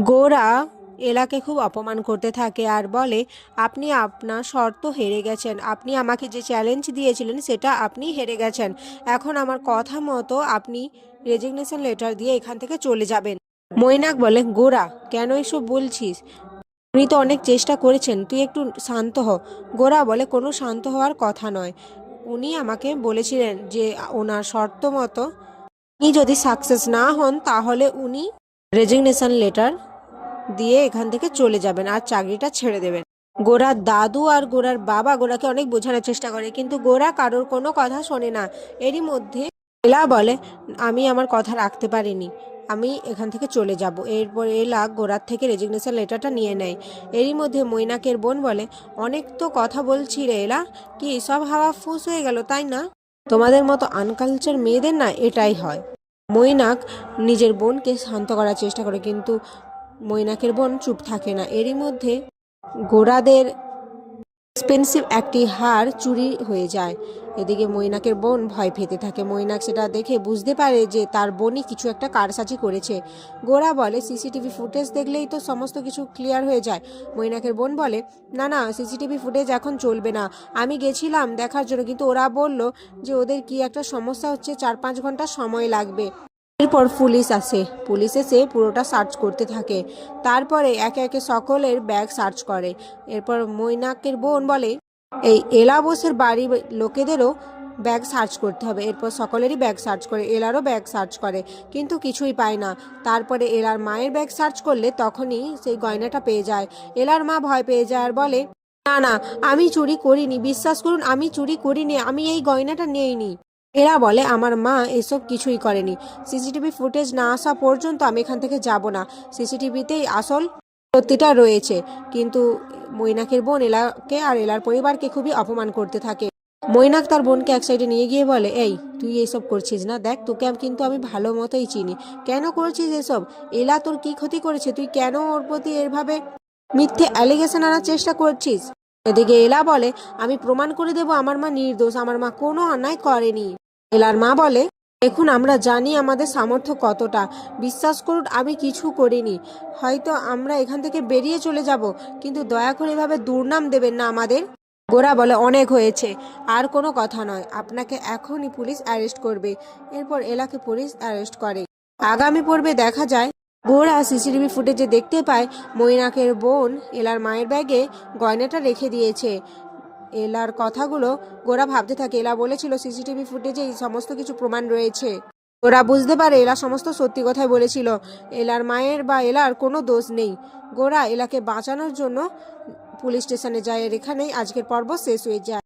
গোরা এলাকে খুব অপমান করতে থাকে আর বলে, আপনি আপনার শর্ত হেরে গেছেন। আপনি আমাকে যে চ্যালেঞ্জ দিয়েছিলেন সেটা আপনি হেরে গেছেন। এখন আমার কথা মতো আপনি রেজিগনেশন লেটার দিয়ে এখান থেকে চলে যাবেন। মৈনাক বলে, গোরা কেন এসব বলছিস? উনি তো অনেক চেষ্টা করেছেন, তুই একটু শান্ত হ। গোরা বলে, কোনো শান্ত হওয়ার কথা নয়। উনি আমাকে বলেছিলেন যে ওনার শর্ত মতো উনি যদি সাকসেস না হন তাহলে উনি রেজিগনেশন লেটার দিয়ে এখান থেকে চলে যাবেন আর চাকরিটা ছেড়ে দেবেন। গোরার দাদু আর গোরার বাবা গোরাকে অনেক বোঝানোর চেষ্টা করে, কিন্তু গোরা কারোর কোনো কথা শোনে না। এরই মধ্যে এলা বলে, আমি আমার কথা রাখতে পারিনি, আমি এখান থেকে চলে যাব। এরপর এলা গোরার থেকে রেজিগনেশন লেটারটা নিয়ে নেয়। এরই মধ্যে মৈনাকের বোন বলে, অনেক তো কথা বলছি রে এলা, কি সব হাওয়া ফুস হয়ে গেল তাই না? তোমাদের মতো আনকালচার মেয়েদের না এটাই হয়। মৈনাক নিজের বোনকে শান্ত করার চেষ্টা করে, কিন্তু মৈনাকের বোন চুপ থাকে না। এরই মধ্যে গোরাদের এক্সপেন্সিভ একটি হার চুরি হয়ে যায়। এদিকে মৈনাকের বোন ভয় পেতে থাকে। মৈনাক সেটা দেখে বুঝতে পারে যে তার বোনই কিছু একটা কারসাজি করেছে। গোরা বলে, সিসিটিভি ফুটেজ দেখলেই তো সমস্ত কিছু ক্লিয়ার হয়ে যায়। মৈনাকের বোন বলে, না না, সিসিটিভি ফুটেজ এখন চলবে না। আমি গেছিলাম দেখার জন্য, কিন্তু ওরা বলল যে ওদের কি একটা সমস্যা হচ্ছে, 4-5 ঘন্টা সময় লাগবে। এরপর পুলিশ আসে। পুলিশ এসে পুরোটা সার্চ করতে থাকে। তারপরে একে একে সকলের ব্যাগ সার্চ করে। এরপর মৈনাকের বোন বলে, এই এলা বোসের বাড়ির লোকেদেরও ব্যাগ সার্চ করতে হবে। এরপর সকলেরই ব্যাগ সার্চ করে, এলারও ব্যাগ সার্চ করে, কিন্তু কিছুই পায় না। তারপরে এলার মায়ের ব্যাগ সার্চ করলে তখনই সেই গয়নাটা পেয়ে যায়। এলার মা ভয় পেয়ে যায় আর বলে, না না, আমি চুরি করিনি, বিশ্বাস করুন আমি চুরি করিনি, আমি এই গয়নাটা নেইনি। এরা বলে, আমার মা এসব কিছুই করেনি। সিসিটিভি ফুটেজ না আসা পর্যন্ত আমি এখান থেকে যাব না। সিসিটিভিতেই আসল সত্যিটা রয়েছে। কিন্তু মৈনাকের বোন এলাকে আর এলার পরিবারকে খুবই অপমান করতে থাকে। মৈনাক তার বোনকে এক সাইডে নিয়ে গিয়ে বলে, এই তুই এইসব করছিস না, দেখ তোকে কিন্তু আমি ভালো মতোই চিনি, কেন করছিস এসব? এলা তোর কি ক্ষতি করেছে? তুই কেন ওর প্রতি এভাবে মিথ্যে অ্যালিগেশন আনার চেষ্টা করছিস? এদিকে এলা বলে, আমি প্রমাণ করে দেব আমার মা নির্দোষ, আমার মা কোনো অন্যায় করেনি। এলার মা বলে, দেখুন আমরা জানি আমাদের সামর্থ্য কতটা, বিশ্বাস করুন আমি কিছু করিনি। হয়তো আমরা এখান থেকে বেরিয়ে চলে যাব, কিন্তু দয়া করে এভাবে দুর্নাম দেবেন না আমাদের। গোরা বলে, অনেক হয়েছে, আর কোনো কথা নয়, আপনাকে এখনই পুলিশ অ্যারেস্ট করবে। এরপর এলাকে পুলিশ অ্যারেস্ট করে। আগামী পর্বে দেখা যায় গোরা সিসিটিভি ফুটেজে দেখতে পায় মৈনাকের বোন এলার মায়ের ব্যাগে গয়নাটা রেখে দিয়েছে। এলার কথাগুলো গোরা ভাবতে থাকে, এলা বলেছিল সিসিটিভি ফুটেজে এই সমস্ত কিছু প্রমাণ রয়েছে। গোরা বুঝতে পারে এলা সমস্ত সত্যি কথাই বলেছিল, এলার মায়ের বা এলার কোনো দোষ নেই। গোরা এলাকে বাঁচানোর জন্য পুলিশ স্টেশনে যায়। এর এখানেই আজকের পর্ব শেষ হয়ে যায়।